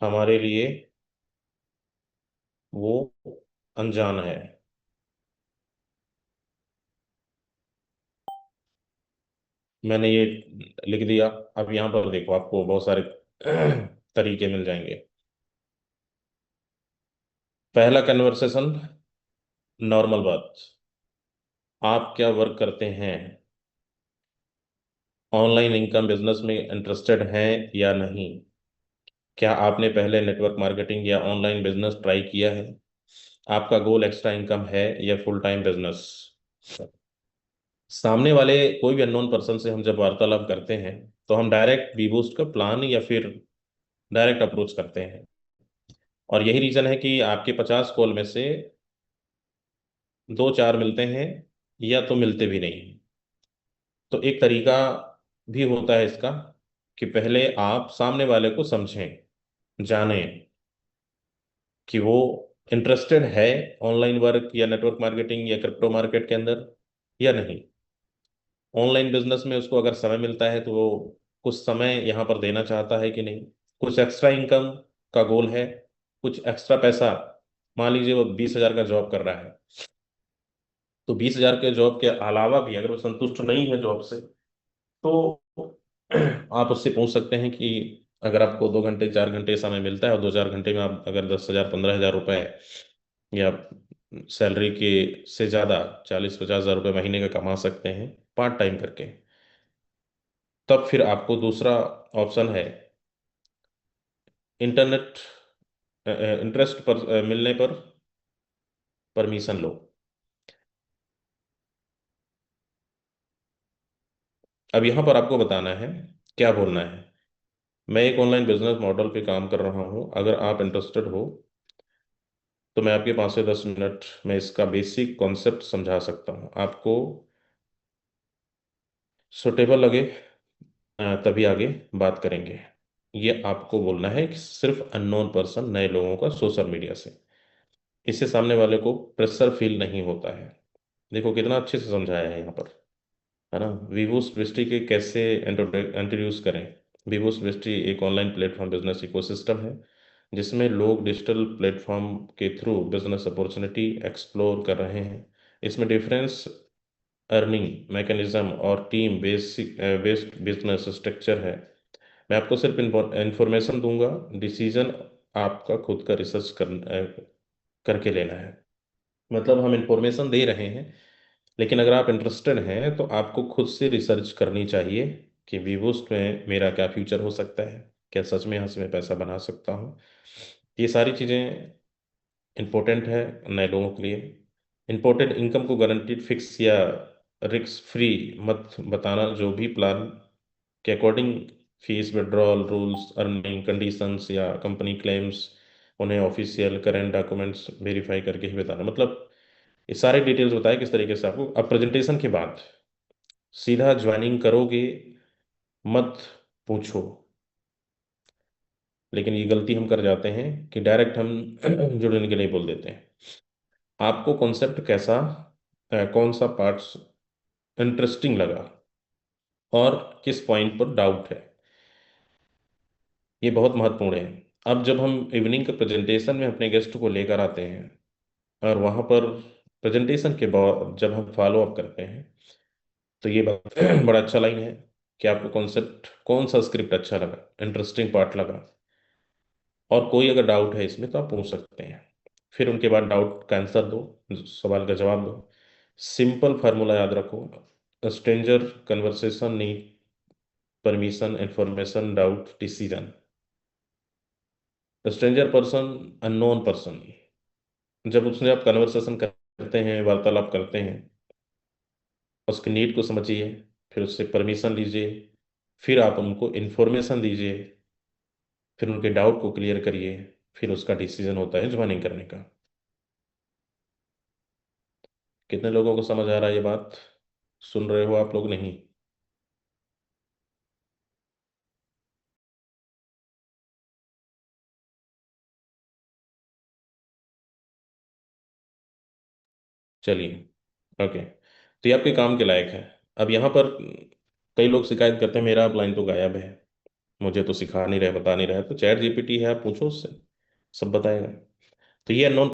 हमारे लिए वो अनजान है। मैंने ये लिख दिया। अब यहाँ पर देखो, आपको बहुत सारे तरीके मिल जाएंगे। पहला कन्वर्सेशन, नॉर्मल बात। आप क्या वर्क करते हैं? ऑनलाइन इनकम बिजनेस में इंटरेस्टेड हैं या नहीं? क्या आपने पहले नेटवर्क मार्केटिंग या ऑनलाइन बिजनेस ट्राई किया है? आपका गोल एक्स्ट्रा इनकम है या फुल टाइम बिजनेस? सामने वाले कोई भी अननोन पर्सन से हम जब वार्तालाप करते हैं, तो हम डायरेक्ट वी बूस्ट का प्लान या फिर डायरेक्ट अप्रोच करते हैं। और यही रीजन है कि आपके 50 कॉल में से दो चार मिलते हैं, या तो मिलते भी नहीं। तो एक तरीका भी होता है इसका, कि पहले आप सामने वाले को समझें, जानें कि वो इंटरेस्टेड है ऑनलाइन वर्क या नेटवर्क मार्केटिंग या क्रिप्टो मार्केट के अंदर या नहीं। ऑनलाइन बिजनेस में उसको अगर समय मिलता है तो वो कुछ समय यहाँ पर देना चाहता है कि नहीं। कुछ एक्स्ट्रा इनकम का गोल है, कुछ एक्स्ट्रा पैसा। मान लीजिए वो 20,000 का जॉब कर रहा है, तो 20,000 के जॉब के अलावा भी अगर वो संतुष्ट नहीं है जॉब से, तो आप उससे पूछ सकते हैं कि अगर आपको 2 घंटे 4 घंटे समय मिलता है और 2 4 घंटे में आप अगर 10,000 15,000 रुपए या सैलरी के से ज़्यादा 40 50 हज़ार रुपये महीने का कमा सकते हैं पार्ट टाइम करके, तब फिर आपको दूसरा ऑप्शन है, इंटरनेट इंटरेस्ट पर मिलने पर परमिशन लो। अब यहाँ पर आपको बताना है, क्या बोलना है। मैं एक ऑनलाइन बिजनेस मॉडल पे काम कर रहा हूँ, अगर आप इंटरेस्टेड हो तो मैं आपके 5 से 10 मिनट में इसका बेसिक कॉन्सेप्ट समझा सकता हूँ आपको। सुटेबल लगे तभी आगे बात करेंगे। ये आपको बोलना है कि सिर्फ अननोन पर्सन, नए लोगों का सोशल मीडिया से, इससे सामने वाले को प्रेशर फील नहीं होता है। देखो कितना अच्छे से समझाया है यहाँ पर, है ना। विवोस दृष्टि के कैसे इंट्रोड्यूस करें। विवोस दृष्टि एक ऑनलाइन प्लेटफॉर्म बिजनेस इकोसिस्टम है, जिसमें लोग डिजिटल प्लेटफॉर्म के थ्रू बिजनेस अपॉर्चुनिटी एक्सप्लोर कर रहे हैं। इसमें डिफरेंस अर्निंग मैकेनिज्म और team basic based business structure है। मैं आपको सिर्फ इंफॉर्मेशन दूंगा, डिसीजन आपका खुद का रिसर्च करके लेना है। मतलब हम इंफॉर्मेशन दे रहे हैं, लेकिन अगर आप इंटरेस्टेड हैं तो आपको खुद से रिसर्च करनी चाहिए कि वीबूस्ट में मेरा क्या फ्यूचर हो सकता है, क्या सच में यहाँ से मैं पैसा बना सकता हूँ। ये सारी चीज़ें इम्पोर्टेंट है नए लोगों के लिए। इम्पोर्टेंट इनकम को गारंटीड फिक्स या रिस्क फ्री मत बताना। जो भी प्लान के according fees withdrawal rules, earning conditions या कंपनी क्लेम्स, उन्हें ऑफिशियल करेंट डॉक्यूमेंट्स वेरीफाई करके ही बताना। मतलब ये सारे डिटेल्स बताए किस तरीके से आपको। अब प्रेजेंटेशन के बाद सीधा ज्वाइनिंग करोगे मत पूछो। लेकिन ये गलती हम कर जाते हैं कि डायरेक्ट हम जुड़ने के लिए बोल देते हैं। आपको कॉन्सेप्ट कैसा, कौन सा पार्ट्स इंटरेस्टिंग लगा और किस पॉइंट पर डाउट है, ये बहुत महत्वपूर्ण है। अब जब हम इवनिंग के प्रेजेंटेशन में अपने गेस्ट को लेकर आते हैं और वहाँ पर प्रेजेंटेशन के बाद जब हम फॉलो अप करते हैं, तो ये बात बड़ा अच्छा लाइन है कि आपको कॉन्सेप्ट कौन सा स्क्रिप्ट अच्छा लगा, इंटरेस्टिंग पार्ट लगा। और कोई अगर डाउट है इसमें तो आप पूछ सकते हैं। फिर उनके बाद डाउट का आंसर दो, सवाल का जवाब दो। सिंपल फार्मूला याद रखो, stranger conversation need permission information doubt decision. Stranger person, unknown person, जब उससे आप कन्वर्सेशन करते हैं, वार्तालाप करते हैं, उसकी नीड को समझिए, फिर उससे परमिशन लीजिए, फिर आप उनको इन्फॉर्मेशन दीजिए, फिर उनके डाउट को क्लियर करिए, फिर उसका डिसीजन होता है ज्वाइनिंग करने का। कितने लोगों को समझ आ रहा है ये बात? सुन रहे हो आप लोग? नहीं? चलिए, ओके। तो ये आपके काम के लायक है। अब यहाँ पर कई लोग शिकायत करते हैं मेरा अपलाइन तो गायब है। मुझे तो सिखा नहीं रहे, बता नहीं रहे, तो चैट जीपीटी है, आप पूछो उससे, सब बताएगा। तो ये अननोन